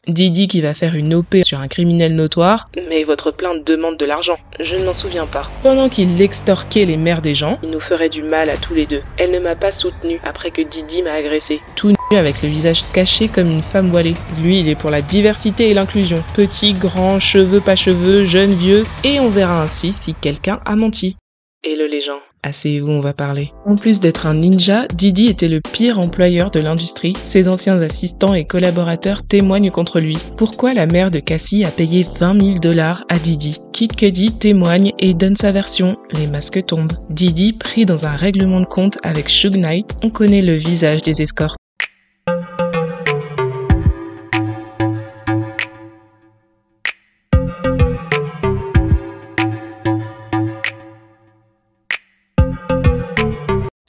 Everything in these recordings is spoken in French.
Didi qui va faire une OP sur un criminel notoire. Mais votre plainte demande de l'argent. Je ne m'en souviens pas. Pendant qu'il extorquait les mères des gens, il nous ferait du mal à tous les deux. Elle ne m'a pas soutenue après que Didi m'a agressé. Tout nu avec le visage caché comme une femme voilée. Lui, il est pour la diversité et l'inclusion. Petit, grand, cheveux, pas cheveux, jeune, vieux. Et on verra ainsi si quelqu'un a menti. Et les gens. Asseyez-vous, on va parler. En plus d'être un ninja, Didi était le pire employeur de l'industrie. Ses anciens assistants et collaborateurs témoignent contre lui. Pourquoi la mère de Cassie a payé 20 000 $ à Didi? Kid Cudi témoigne et donne sa version. Les masques tombent. Didi pris dans un règlement de compte avec Suge Knight. On connaît le visage des escortes.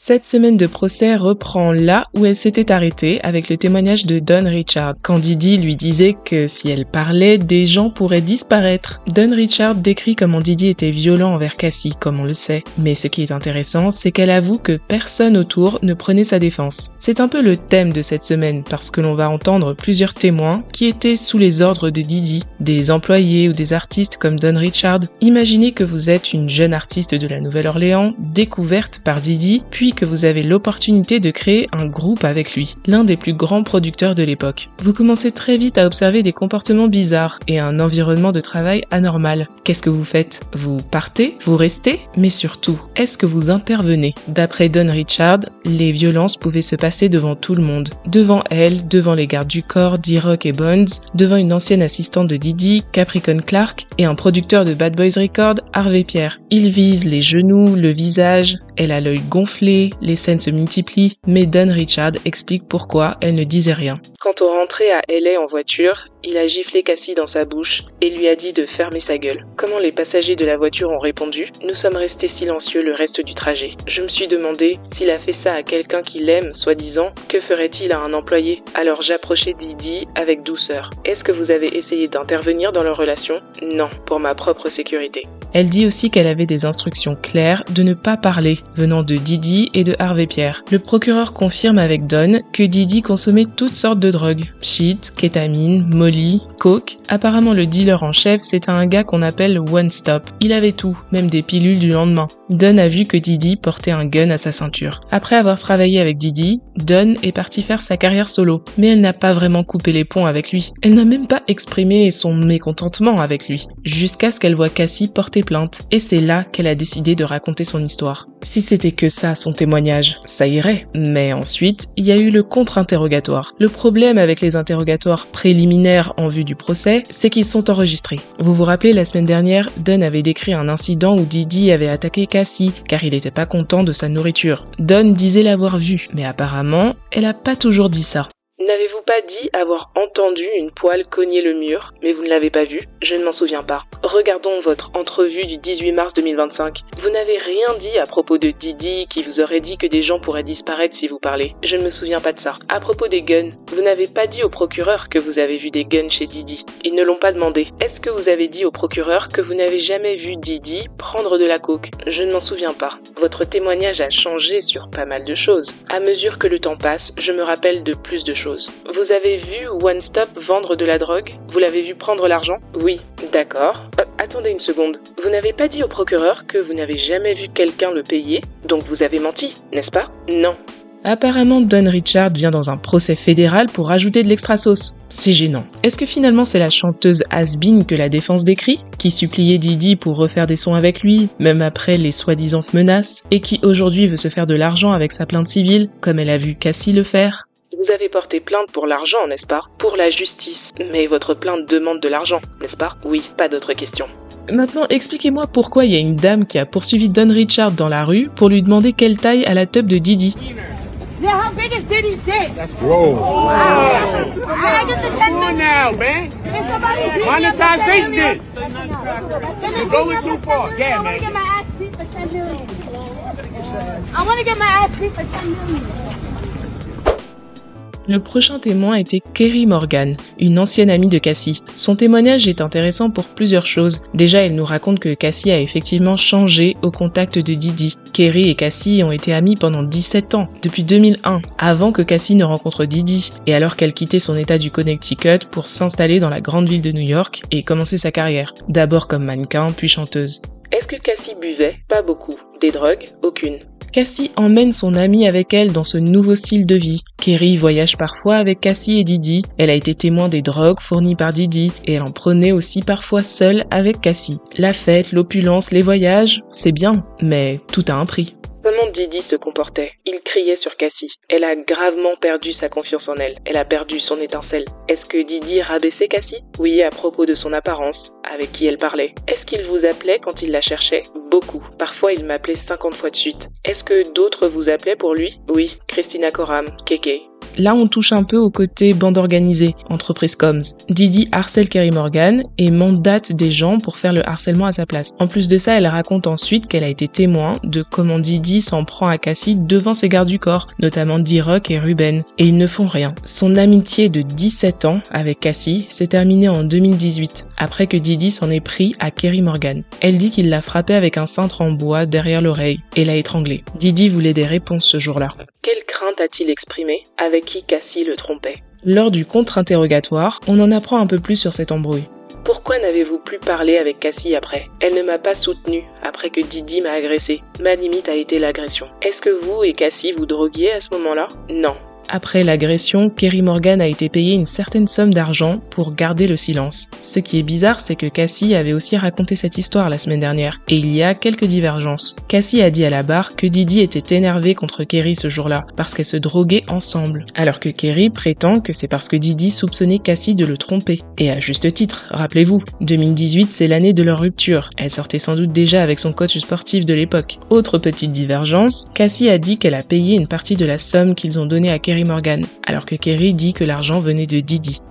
Cette semaine de procès reprend là où elle s'était arrêtée avec le témoignage de Don Richard, quand Didi lui disait que si elle parlait, des gens pourraient disparaître. Don Richard décrit comment Didi était violent envers Cassie, comme on le sait. Mais ce qui est intéressant, c'est qu'elle avoue que personne autour ne prenait sa défense. C'est un peu le thème de cette semaine, parce que l'on va entendre plusieurs témoins qui étaient sous les ordres de Didi, des employés ou des artistes comme Don Richard. Imaginez que vous êtes une jeune artiste de la Nouvelle-Orléans, découverte par Didi, puis que vous avez l'opportunité de créer un groupe avec lui, l'un des plus grands producteurs de l'époque. Vous commencez très vite à observer des comportements bizarres et un environnement de travail anormal. Qu'est-ce que vous faites? Vous partez? Vous restez? Mais surtout, est-ce que vous intervenez? D'après Don Richard, les violences pouvaient se passer devant tout le monde. Devant elle, devant les gardes du corps, D-Rock et Bones, devant une ancienne assistante de Didi, Capricorn Clark, et un producteur de Bad Boys Records, Harvey Pierre. Ils visent les genoux, le visage, elle a l'œil gonflé, les scènes se multiplient, mais Don Richard explique pourquoi elle ne disait rien. Quand on rentrait à LA en voiture, il a giflé Cassie dans sa bouche et lui a dit de fermer sa gueule. Comment les passagers de la voiture ont répondu? Nous sommes restés silencieux le reste du trajet. Je me suis demandé, s'il a fait ça à quelqu'un qu'il aime, soi-disant, que ferait-il à un employé? Alors j'approchais Didi avec douceur. Est-ce que vous avez essayé d'intervenir dans leur relation? Non, pour ma propre sécurité. Elle dit aussi qu'elle avait des instructions claires de ne pas parler, venant de Didi et de Harvey Pierre. Le procureur confirme avec Don que Didi consommait toutes sortes de drogues. Shit, kétamine, molly, coke. Apparemment le dealer en chef, c'est un gars qu'on appelle One Stop. Il avait tout, même des pilules du lendemain. Don a vu que Didi portait un gun à sa ceinture. Après avoir travaillé avec Didi, Don est partie faire sa carrière solo. Mais elle n'a pas vraiment coupé les ponts avec lui. Elle n'a même pas exprimé son mécontentement avec lui. Jusqu'à ce qu'elle voit Cassie porter plainte. Et c'est là qu'elle a décidé de raconter son histoire. Si c'était que ça, son témoignage, ça irait. Mais ensuite, il y a eu le contre-interrogatoire. Le problème avec les interrogatoires préliminaires en vue du procès, c'est qu'ils sont enregistrés. Vous vous rappelez, la semaine dernière, Don avait décrit un incident où Didi avait attaqué Cassie, car il était pas content de sa nourriture. Don disait l'avoir vu, mais apparemment, elle a pas toujours dit ça. N'avez-vous pas dit avoir entendu une poêle cogner le mur, mais vous ne l'avez pas vu? Je ne m'en souviens pas. Regardons votre entrevue du 18 mars 2025. Vous n'avez rien dit à propos de Didi qui vous aurait dit que des gens pourraient disparaître si vous parlez. Je ne me souviens pas de ça. À propos des guns, vous n'avez pas dit au procureur que vous avez vu des guns chez Didi. Ils ne l'ont pas demandé. Est-ce que vous avez dit au procureur que vous n'avez jamais vu Didi prendre de la coke? Je ne m'en souviens pas. Votre témoignage a changé sur pas mal de choses. À mesure que le temps passe, je me rappelle de plus de choses. Vous avez vu One Stop vendre de la drogue? Vous l'avez vu prendre l'argent? Oui, d'accord. Attendez une seconde. Vous n'avez pas dit au procureur que vous n'avez jamais vu quelqu'un le payer? Donc vous avez menti, n'est-ce pas? Non. Apparemment, Don Richard vient dans un procès fédéral pour rajouter de l'extra-sauce. C'est gênant. Est-ce que finalement c'est la chanteuse has-been que la défense décrit, qui suppliait Didi pour refaire des sons avec lui, même après les soi-disant menaces, et qui aujourd'hui veut se faire de l'argent avec sa plainte civile, comme elle a vu Cassie le faire? Vous avez porté plainte pour l'argent, n'est-ce pas? Pour la justice. Mais votre plainte demande de l'argent, n'est-ce pas? Oui, pas d'autres questions. Maintenant, expliquez-moi pourquoi il y a une dame qui a poursuivi Don Richard dans la rue pour lui demander quelle taille a la teub de Didi. Yeah, how big is Diddy's dick? That's whoa. Wow. I get the 10 Come on now, man. Can somebody beat me up Monetization. for 10 million? You're going too far. Yeah, I want to man. get my ass beat for 10 million. I want to get my ass beat for 10 million. Le prochain témoin était Kerry Morgan, une ancienne amie de Cassie. Son témoignage est intéressant pour plusieurs choses. Déjà, elle nous raconte que Cassie a effectivement changé au contact de Didi. Kerry et Cassie ont été amies pendant 17 ans, depuis 2001, avant que Cassie ne rencontre Didi, et alors qu'elle quittait son état du Connecticut pour s'installer dans la grande ville de New York et commencer sa carrière. D'abord comme mannequin, puis chanteuse. Est-ce que Cassie buvait? Pas beaucoup. Des drogues? Aucune. Cassie emmène son amie avec elle dans ce nouveau style de vie. Kerry voyage parfois avec Cassie et Didi. Elle a été témoin des drogues fournies par Didi et elle en prenait aussi parfois seule avec Cassie. La fête, l'opulence, les voyages, c'est bien, mais tout a un prix. Comment Didi se comportait? Il criait sur Cassie. Elle a gravement perdu sa confiance en elle. Elle a perdu son étincelle. Est-ce que Didi rabaissait Cassie? Oui, à propos de son apparence, avec qui elle parlait. Est-ce qu'il vous appelait quand il la cherchait? Beaucoup. Parfois, il m'appelait 50 fois de suite. Est-ce que d'autres vous appelaient pour lui? Oui, Christina Coram, Keke. Là, on touche un peu au côté bande organisée, entreprise comms. Didi harcèle Kerry Morgan et mandate des gens pour faire le harcèlement à sa place. En plus de ça, elle raconte ensuite qu'elle a été témoin de comment Didi s'en prend à Cassie devant ses gardes du corps, notamment D-Rock et Ruben, et ils ne font rien. Son amitié de 17 ans avec Cassie s'est terminée en 2018, après que Didi s'en ait pris à Kerry Morgan. Elle dit qu'il l'a frappée avec un cintre en bois derrière l'oreille et l'a étranglée. Didi voulait des réponses ce jour-là. Quelle crainte a-t-il exprimé? Avec qui Cassie le trompait? Lors du contre-interrogatoire, on en apprend un peu plus sur cette embrouille. Pourquoi n'avez-vous plus parlé avec Cassie après? Elle ne m'a pas soutenue après que Didi m'a agressée. Ma limite a été l'agression. Est-ce que vous et Cassie vous droguiez à ce moment-là? Non. Après l'agression, Kerry Morgan a été payée une certaine somme d'argent pour garder le silence. Ce qui est bizarre, c'est que Cassie avait aussi raconté cette histoire la semaine dernière, et il y a quelques divergences. Cassie a dit à la barre que Didi était énervé contre Kerry ce jour-là, parce qu'elles se droguaient ensemble, alors que Kerry prétend que c'est parce que Didi soupçonnait Cassie de le tromper. Et à juste titre, rappelez-vous, 2018 c'est l'année de leur rupture, elle sortait sans doute déjà avec son coach sportif de l'époque. Autre petite divergence, Cassie a dit qu'elle a payé une partie de la somme qu'ils ont donnée à Kerry Morgan, alors que Kerry dit que l'argent venait de Didi.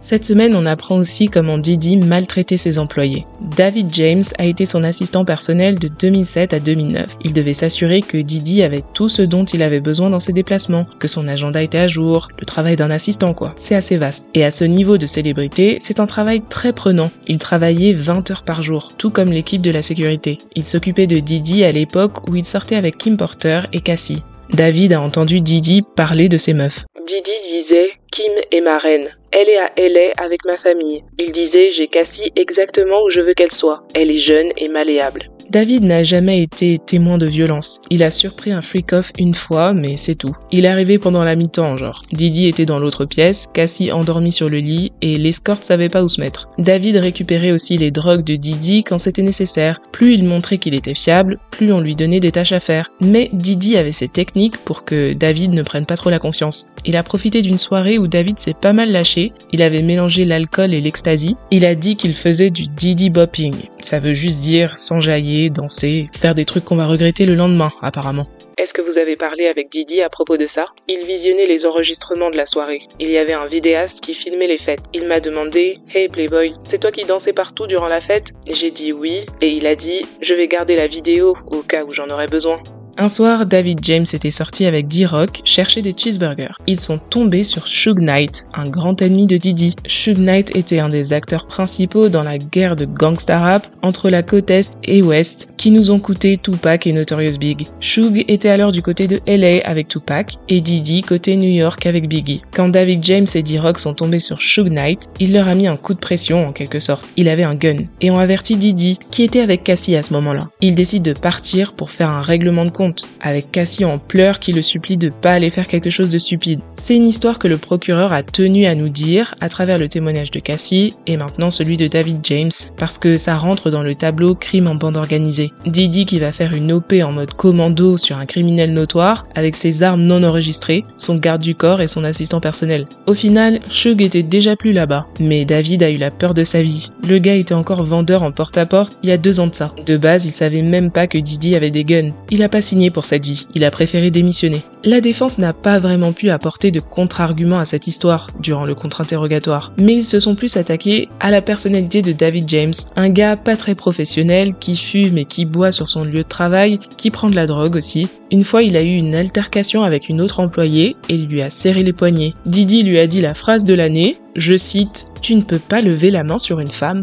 Cette semaine, on apprend aussi comment Didi maltraitait ses employés. David James a été son assistant personnel de 2007 à 2009. Il devait s'assurer que Didi avait tout ce dont il avait besoin dans ses déplacements, que son agenda était à jour, le travail d'un assistant quoi. C'est assez vaste. Et à ce niveau de célébrité, c'est un travail très prenant. Il travaillait 20 heures par jour, tout comme l'équipe de la sécurité. Il s'occupait de Didi à l'époque où il sortait avec Kim Porter et Cassie. David a entendu Didi parler de ses meufs. Didi disait « Kim est ma reine. Elle est à LA avec ma famille. » Il disait « J'ai Cassie exactement où je veux qu'elle soit. Elle est jeune et malléable. » David n'a jamais été témoin de violence. Il a surpris un freak-off une fois, mais c'est tout. Il est arrivé pendant la mi-temps, genre. Didi était dans l'autre pièce, Cassie endormie sur le lit, et l'escorte savait pas où se mettre. David récupérait aussi les drogues de Didi quand c'était nécessaire. Plus il montrait qu'il était fiable, plus on lui donnait des tâches à faire. Mais Didi avait ses techniques pour que David ne prenne pas trop la confiance. Il a profité d'une soirée où David s'est pas mal lâché. Il avait mélangé l'alcool et l'ecstasy. Il a dit qu'il faisait du Didi bopping. Ça veut juste dire s'enjailler, danser, faire des trucs qu'on va regretter le lendemain, apparemment. Est-ce que vous avez parlé avec Didi à propos de ça? Il visionnait les enregistrements de la soirée. Il y avait un vidéaste qui filmait les fêtes. Il m'a demandé « Hey Playboy, c'est toi qui dansais partout durant la fête ?» J'ai dit oui, et il a dit « Je vais garder la vidéo au cas où j'en aurais besoin. » Un soir, David James était sorti avec D-Rock chercher des cheeseburgers. Ils sont tombés sur Suge Knight, un grand ennemi de Didi. Suge Knight était un des acteurs principaux dans la guerre de gangsta rap entre la côte Est et Ouest qui nous ont coûté Tupac et Notorious Big. Suge était alors du côté de LA avec Tupac et Didi côté New York avec Biggie. Quand David James et D-Rock sont tombés sur Suge Knight, il leur a mis un coup de pression en quelque sorte. Il avait un gun et ont averti Didi qui était avec Cassie à ce moment-là. Il décide de partir pour faire un règlement de compte avec Cassie en pleurs qui le supplie de pas aller faire quelque chose de stupide. C'est une histoire que le procureur a tenu à nous dire à travers le témoignage de Cassie et maintenant celui de David James parce que ça rentre dans le tableau crime en bande organisée. Didi qui va faire une OP en mode commando sur un criminel notoire avec ses armes non enregistrées, son garde du corps et son assistant personnel. Au final, Suge était déjà plus là-bas, mais David a eu la peur de sa vie. Le gars était encore vendeur en porte-à-porte il y a 2 ans de ça. De base, il savait même pas que Didi avait des guns. Il a pas signé pour cette vie, il a préféré démissionner. La défense n'a pas vraiment pu apporter de contre-argument à cette histoire durant le contre-interrogatoire, mais ils se sont plus attaqués à la personnalité de David James, un gars pas très professionnel, qui fume et qui boit sur son lieu de travail, qui prend de la drogue aussi. Une fois, il a eu une altercation avec une autre employée et lui a serré les poignets. Didi lui a dit la phrase de l'année, je cite, « Tu ne peux pas lever la main sur une femme ».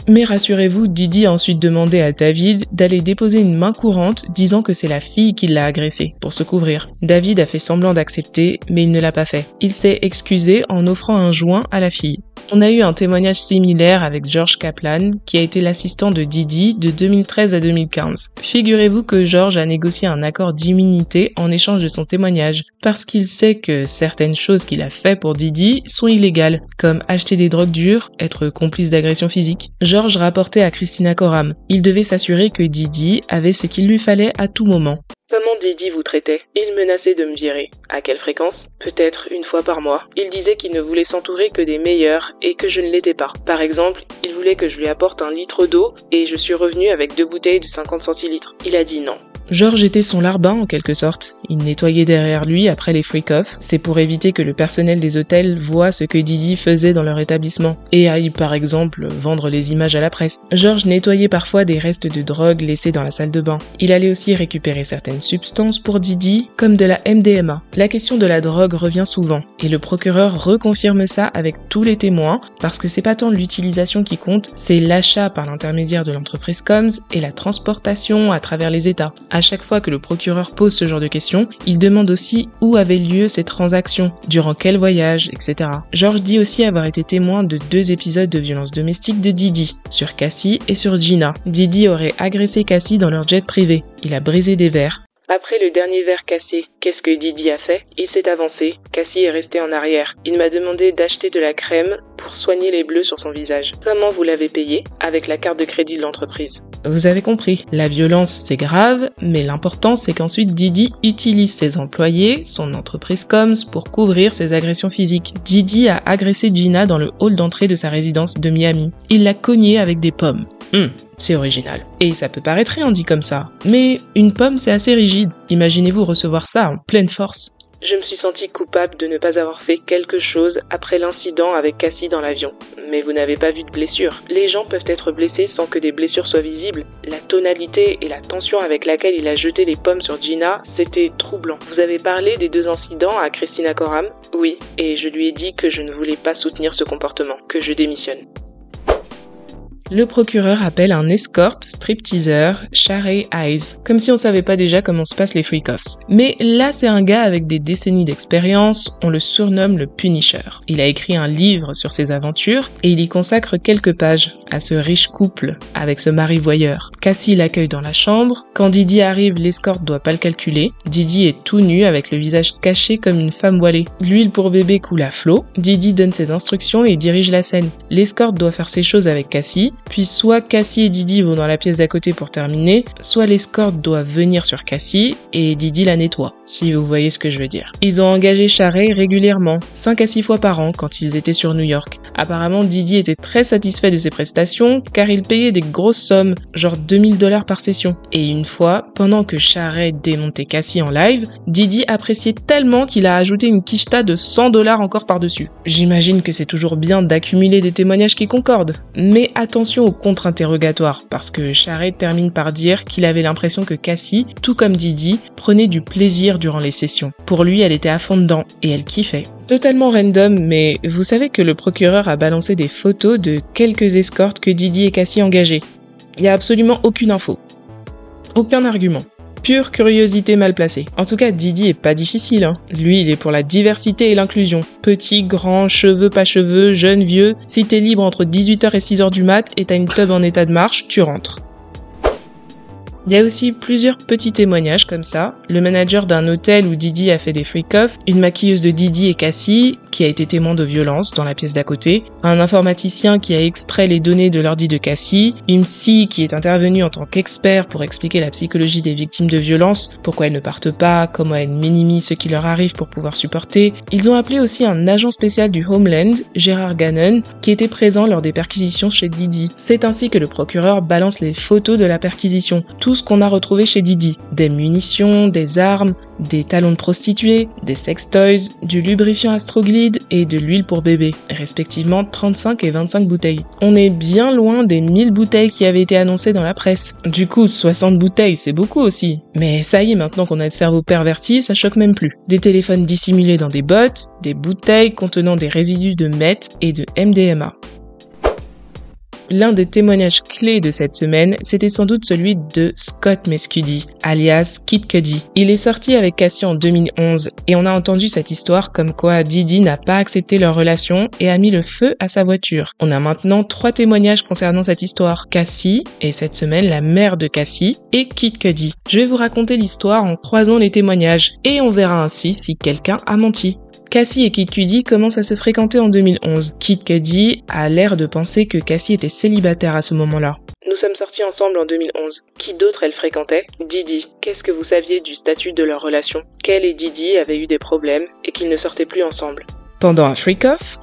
Mais rassurez-vous, Didi a ensuite demandé à David d'aller déposer une main courante disant que c'est la fille qui l'a agressé pour se couvrir. David a fait semblant d'accepter, mais il ne l'a pas fait. Il s'est excusé en offrant un joint à la fille. On a eu un témoignage similaire avec George Kaplan, qui a été l'assistant de Didi de 2013 à 2015. Figurez-vous que George a négocié un accord d'immunité en échange de son témoignage, parce qu'il sait que certaines choses qu'il a fait pour Didi sont illégales, comme acheter des drogues dures, être complice d'agression physique. George rapportait à Christina Coram. Il devait s'assurer que Didi avait ce qu'il lui fallait à tout moment. Comment Didi vous traitait? Il menaçait de me virer. À quelle fréquence? Peut-être une fois par mois. Il disait qu'il ne voulait s'entourer que des meilleurs et que je ne l'étais pas. Par exemple, il voulait que je lui apporte 1 litre d'eau et je suis revenue avec 2 bouteilles de 50 centilitres. Il a dit non. George était son larbin en quelque sorte. Il nettoyait derrière lui après les freak-offs. C'est pour éviter que le personnel des hôtels voie ce que Didi faisait dans leur établissement et aille par exemple vendre les images à la presse. George nettoyait parfois des restes de drogue laissés dans la salle de bain. Il allait aussi récupérer certaines substances pour Didi, comme de la MDMA. La question de la drogue revient souvent et le procureur reconfirme ça avec tous les témoins parce que c'est pas tant l'utilisation qui compte, c'est l'achat par l'intermédiaire de l'entreprise Combs et la transportation à travers les États. À chaque fois que le procureur pose ce genre de questions, il demande aussi où avaient lieu ces transactions, durant quel voyage, etc. George dit aussi avoir été témoin de 2 épisodes de violence domestique de Didi, sur Cassie et sur Gina. Didi aurait agressé Cassie dans leur jet privé. Il a brisé des verres. Après le dernier verre cassé, qu'est-ce que Didi a fait? Il s'est avancé, Cassie est restée en arrière. Il m'a demandé d'acheter de la crème pour soigner les bleus sur son visage. Comment vous l'avez payé? Avec la carte de crédit de l'entreprise. Vous avez compris, la violence c'est grave, mais l'important c'est qu'ensuite Didi utilise ses employés, son entreprise Combs, pour couvrir ses agressions physiques. Didi a agressé Gina dans le hall d'entrée de sa résidence de Miami. Il l'a cognée avec des pommes. C'est original. Et ça peut paraître rien dit comme ça, mais une pomme c'est assez rigide. Imaginez-vous recevoir ça en pleine force. Je me suis sentie coupable de ne pas avoir fait quelque chose après l'incident avec Cassie dans l'avion. Mais vous n'avez pas vu de blessure. Les gens peuvent être blessés sans que des blessures soient visibles. La tonalité et la tension avec laquelle il a jeté les pommes sur Gina, c'était troublant. Vous avez parlé des 2 incidents à Christina Coram? Oui, et je lui ai dit que je ne voulais pas soutenir ce comportement, que je démissionne. Le procureur appelle un escort stripteaser Sharey Eyes, comme si on savait pas déjà comment se passent les freak-offs. Mais là, c'est un gars avec des décennies d'expérience, on le surnomme le Punisher. Il a écrit un livre sur ses aventures et il y consacre quelques pages à ce riche couple avec ce mari voyeur. Cassie l'accueille dans la chambre. Quand Didi arrive, l'escorte doit pas le calculer. Didi est tout nu avec le visage caché comme une femme voilée. L'huile pour bébé coule à flot. Didi donne ses instructions et dirige la scène. L'escorte doit faire ses choses avec Cassie. Puis soit Cassie et Didi vont dans la pièce d'à côté pour terminer, soit l'escorte doit venir sur Cassie et Didi la nettoie, si vous voyez ce que je veux dire. Ils ont engagé Sharey régulièrement, 5 à 6 fois par an quand ils étaient sur New York. Apparemment, Didi était très satisfait de ses prestations car il payait des grosses sommes, genre $2000 par session. Et une fois, pendant que Sharey démontait Cassie en live, Didi appréciait tellement qu'il a ajouté une quicheta de $100 encore par-dessus. J'imagine que c'est toujours bien d'accumuler des témoignages qui concordent, mais attention au contre-interrogatoire, parce que Sharey termine par dire qu'il avait l'impression que Cassie, tout comme Didi, prenait du plaisir durant les sessions. Pour lui, elle était à fond dedans, et elle kiffait. Totalement random, mais vous savez que le procureur a balancé des photos de quelques escortes que Didi et Cassie engageaient. Il n'y a absolument aucune info. Aucun argument. Pure curiosité mal placée. En tout cas, Didi est pas difficile, hein. Lui, il est pour la diversité et l'inclusion. Petit, grand, cheveux, pas cheveux, jeune, vieux. Si t'es libre entre 18h et 6h du mat et t'as une tub en état de marche, tu rentres. Il y a aussi plusieurs petits témoignages comme ça. Le manager d'un hôtel où Didi a fait des freak-offs, une maquilleuse de Didi et Cassie qui a été témoin de violence dans la pièce d'à côté, un informaticien qui a extrait les données de l'ordi de Cassie, une psy qui est intervenue en tant qu'expert pour expliquer la psychologie des victimes de violence, pourquoi elles ne partent pas, comment elles minimisent ce qui leur arrive pour pouvoir supporter. Ils ont appelé aussi un agent spécial du Homeland, Gérard Gannon, qui était présent lors des perquisitions chez Didi. C'est ainsi que le procureur balance les photos de la perquisition, tout ce qu'on a retrouvé chez Didi. Des munitions, des armes, des talons de prostituées, des sextoys, du lubrifiant Astroglide et de l'huile pour bébé, respectivement 35 et 25 bouteilles. On est bien loin des 1000 bouteilles qui avaient été annoncées dans la presse. Du coup, 60 bouteilles, c'est beaucoup aussi. Mais ça y est, maintenant qu'on a le cerveau perverti, ça choque même plus. Des téléphones dissimulés dans des bottes, des bouteilles contenant des résidus de meth et de MDMA. L'un des témoignages clés de cette semaine, c'était sans doute celui de Scott Mescudi, alias Kid Cudi. Il est sorti avec Cassie en 2011 et on a entendu cette histoire comme quoi Didi n'a pas accepté leur relation et a mis le feu à sa voiture. On a maintenant 3 témoignages concernant cette histoire. Cassie, et cette semaine la mère de Cassie, et Kid Cudi. Je vais vous raconter l'histoire en croisant les témoignages et on verra ainsi si quelqu'un a menti. Cassie et Kid Cudi commencent à se fréquenter en 2011. Kid Cudi a l'air de penser que Cassie était célibataire à ce moment-là. Nous sommes sortis ensemble en 2011. Qui d'autre elle fréquentait? Didi. Qu'est-ce que vous saviez du statut de leur relation? Qu'elle et Didi avaient eu des problèmes et qu'ils ne sortaient plus ensemble. Pendant un freak-off,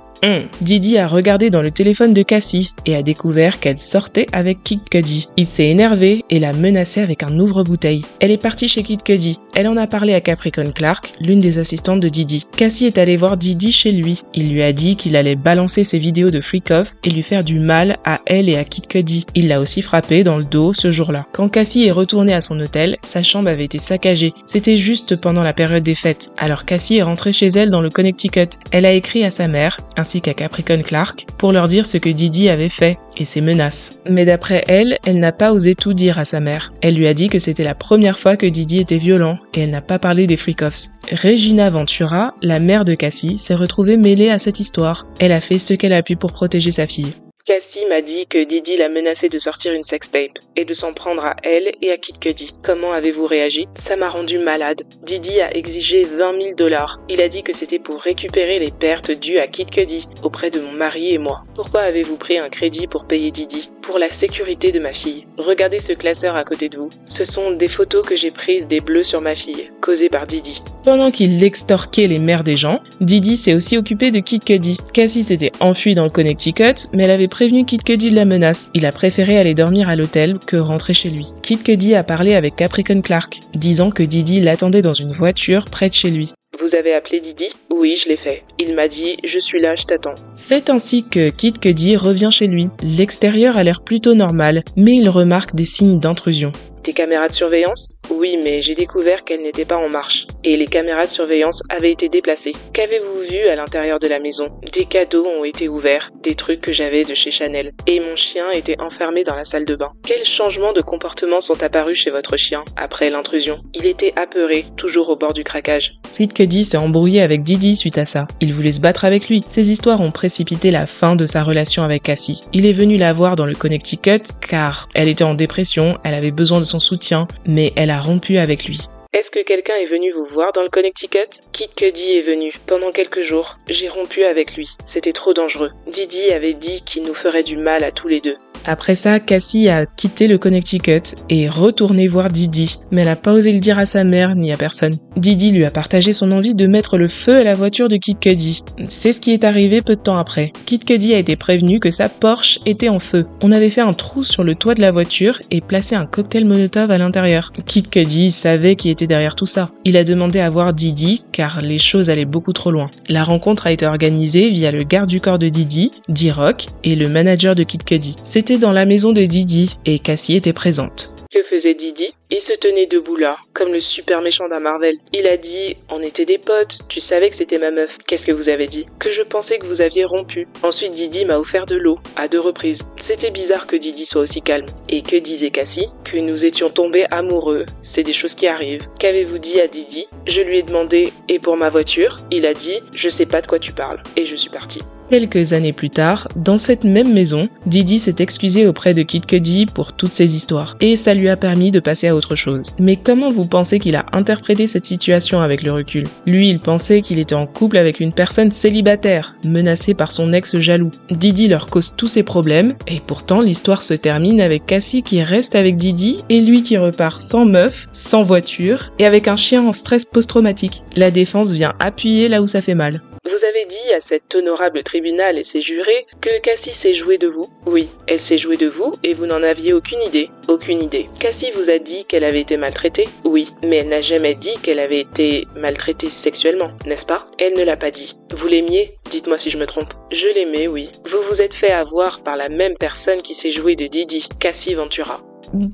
Didi a regardé dans le téléphone de Cassie et a découvert qu'elle sortait avec Kid Cudi. Il s'est énervé et l'a menacée avec un ouvre-bouteille. Elle est partie chez Kid Cudi. Elle en a parlé à Capricorn Clark, l'une des assistantes de Didi. Cassie est allée voir Didi chez lui. Il lui a dit qu'il allait balancer ses vidéos de freak-off et lui faire du mal à elle et à Kid Cudi. Il l'a aussi frappé dans le dos ce jour-là. Quand Cassie est retournée à son hôtel, sa chambre avait été saccagée. C'était juste pendant la période des fêtes. Alors Cassie est rentrée chez elle dans le Connecticut. Elle a écrit à sa mère, ainsi qu'à Capricorn Clark, pour leur dire ce que Didi avait fait et ses menaces. Mais d'après elle, elle n'a pas osé tout dire à sa mère. Elle lui a dit que c'était la première fois que Didi était violent et elle n'a pas parlé des freak-offs. Regina Ventura, la mère de Cassie, s'est retrouvée mêlée à cette histoire. Elle a fait ce qu'elle a pu pour protéger sa fille. Cassie m'a dit que Didi l'a menacée de sortir une sextape et de s'en prendre à elle et à Kid Cudi. Comment avez-vous réagi? Ça m'a rendu malade. Didi a exigé 20 000 $. Il a dit que c'était pour récupérer les pertes dues à Kid Cudi auprès de mon mari et moi. Pourquoi avez-vous pris un crédit pour payer Didi? Pour la sécurité de ma fille. Regardez ce classeur à côté de vous. Ce sont des photos que j'ai prises des bleus sur ma fille, causées par Didi. Pendant qu'il extorquait les mères des gens, Didi s'est aussi occupé de Kid Cudi. Cassie s'était enfuie dans le Connecticut, mais elle avait prévenu Kid Cudi de la menace. Il a préféré aller dormir à l'hôtel que rentrer chez lui. Kid Cudi a parlé avec Capricorn Clark, disant que Didi l'attendait dans une voiture près de chez lui. Vous avez appelé Didi? Oui, je l'ai fait. Il m'a dit « Je suis là, je t'attends ». C'est ainsi que Kid Cudi revient chez lui. L'extérieur a l'air plutôt normal, mais il remarque des signes d'intrusion. Des caméras de surveillance? Oui, mais j'ai découvert qu'elles n'étaient pas en marche. Et les caméras de surveillance avaient été déplacées. Qu'avez-vous vu à l'intérieur de la maison? Des cadeaux ont été ouverts, des trucs que j'avais de chez Chanel. Et mon chien était enfermé dans la salle de bain. Quels changements de comportement sont apparus chez votre chien après l'intrusion? Il était apeuré, toujours au bord du craquage. Kid Cudi s'est embrouillé avec Didi suite à ça. Il voulait se battre avec lui. Ces histoires ont précipité la fin de sa relation avec Cassie. Il est venu la voir dans le Connecticut car elle était en dépression, elle avait besoin de son soutien, mais elle a rompu avec lui. Est-ce que quelqu'un est venu vous voir dans le Connecticut? Kid Cudi est venu. Pendant quelques jours, j'ai rompu avec lui. C'était trop dangereux. Didi avait dit qu'il nous ferait du mal à tous les deux. Après ça, Cassie a quitté le Connecticut et est retournée voir Didi, mais elle n'a pas osé le dire à sa mère ni à personne. Didi lui a partagé son envie de mettre le feu à la voiture de Kid Cudi. C'est ce qui est arrivé peu de temps après. Kid Cudi a été prévenu que sa Porsche était en feu. On avait fait un trou sur le toit de la voiture et placé un cocktail Molotov à l'intérieur. Kid Cudi savait qui était derrière tout ça. Il a demandé à voir Didi car les choses allaient beaucoup trop loin. La rencontre a été organisée via le garde du corps de Didi, D-Rock, et le manager de Kid Cudi. C'était dans la maison de Didi et Cassie était présente. Que faisait Didi? Il se tenait debout là, comme le super méchant d'un Marvel. Il a dit « On était des potes, tu savais que c'était ma meuf. » Qu'est-ce que vous avez dit? Que je pensais que vous aviez rompu. Ensuite Didi m'a offert de l'eau, à 2 reprises. C'était bizarre que Didi soit aussi calme. Et que disait Cassie? Que nous étions tombés amoureux. C'est des choses qui arrivent. Qu'avez-vous dit à Didi? Je lui ai demandé « Et pour ma voiture ?» Il a dit « Je sais pas de quoi tu parles. » Et je suis partie. Quelques années plus tard, dans cette même maison, Diddy s'est excusé auprès de Kid Cudi pour toutes ces histoires, et ça lui a permis de passer à autre chose. Mais comment vous pensez qu'il a interprété cette situation avec le recul? Lui, il pensait qu'il était en couple avec une personne célibataire, menacée par son ex jaloux. Diddy leur cause tous ses problèmes, et pourtant l'histoire se termine avec Cassie qui reste avec Diddy, et lui qui repart sans meuf, sans voiture, et avec un chien en stress post-traumatique. La défense vient appuyer là où ça fait mal. Vous avez dit à cet honorable tribunal et ses jurés que Cassie s'est jouée de vous. Oui, elle s'est jouée de vous et vous n'en aviez aucune idée. Aucune idée. Cassie vous a dit qu'elle avait été maltraitée? Oui, mais elle n'a jamais dit qu'elle avait été maltraitée sexuellement, n'est-ce pas? Elle ne l'a pas dit. Vous l'aimiez? Dites-moi si je me trompe. Je l'aimais, oui. Vous vous êtes fait avoir par la même personne qui s'est jouée de Diddy, Cassie Ventura.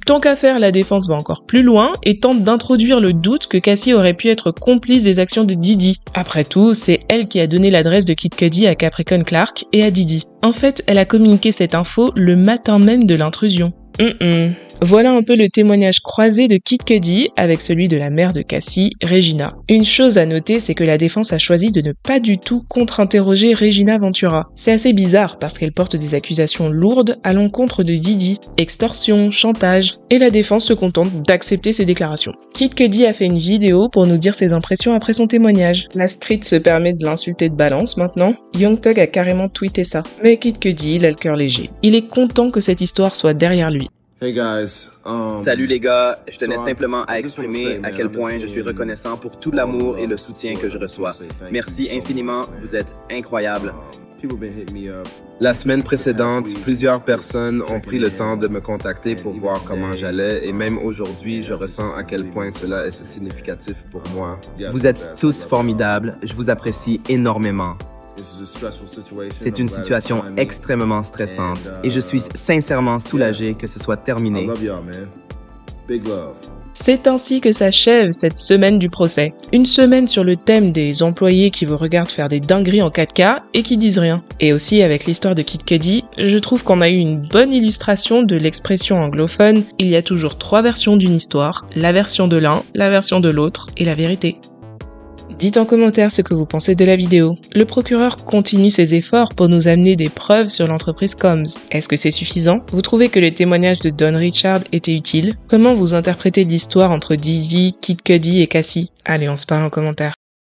Tant qu'à faire, la défense va encore plus loin et tente d'introduire le doute que Cassie aurait pu être complice des actions de Diddy. Après tout, c'est elle qui a donné l'adresse de Kid Cudi à Capricorn Clark et à Diddy. En fait, elle a communiqué cette info le matin même de l'intrusion. Voilà un peu le témoignage croisé de Kid Cudi avec celui de la mère de Cassie, Regina. Une chose à noter, c'est que la défense a choisi de ne pas du tout contre-interroger Regina Ventura. C'est assez bizarre parce qu'elle porte des accusations lourdes à l'encontre de Diddy, extorsion, chantage, et la défense se contente d'accepter ses déclarations. Kid Cudi a fait une vidéo pour nous dire ses impressions après son témoignage. La street se permet de l'insulter de balance maintenant. Young Thug a carrément tweeté ça. Mais Kid Cudi, il a le cœur léger. Il est content que cette histoire soit derrière lui. Hey guys, Salut les gars, je tenais simplement à exprimer à quel point je suis reconnaissant pour tout l'amour et le soutien que je reçois. Merci infiniment, vous êtes incroyables. La semaine précédente, plusieurs personnes ont pris le temps de me contacter pour voir comment j'allais et même aujourd'hui, je ressens à quel point cela est significatif pour moi. Vous êtes tous formidables, je vous apprécie énormément. C'est une situation extrêmement stressante et je suis sincèrement soulagé que ce soit terminé. C'est ainsi que s'achève cette semaine du procès. Une semaine sur le thème des employés qui vous regardent faire des dingueries en 4K et qui disent rien. Et aussi avec l'histoire de Kid Cudi, je trouve qu'on a eu une bonne illustration de l'expression anglophone « il y a toujours 3 versions d'une histoire, la version de l'un, la version de l'autre et la vérité ». Dites en commentaire ce que vous pensez de la vidéo. Le procureur continue ses efforts pour nous amener des preuves sur l'entreprise Combs. Est-ce que c'est suffisant? Vous trouvez que le témoignage de Don Richard était utile? Comment vous interprétez l'histoire entre Diddy, Kid Cudi et Cassie? Allez, on se parle en commentaire.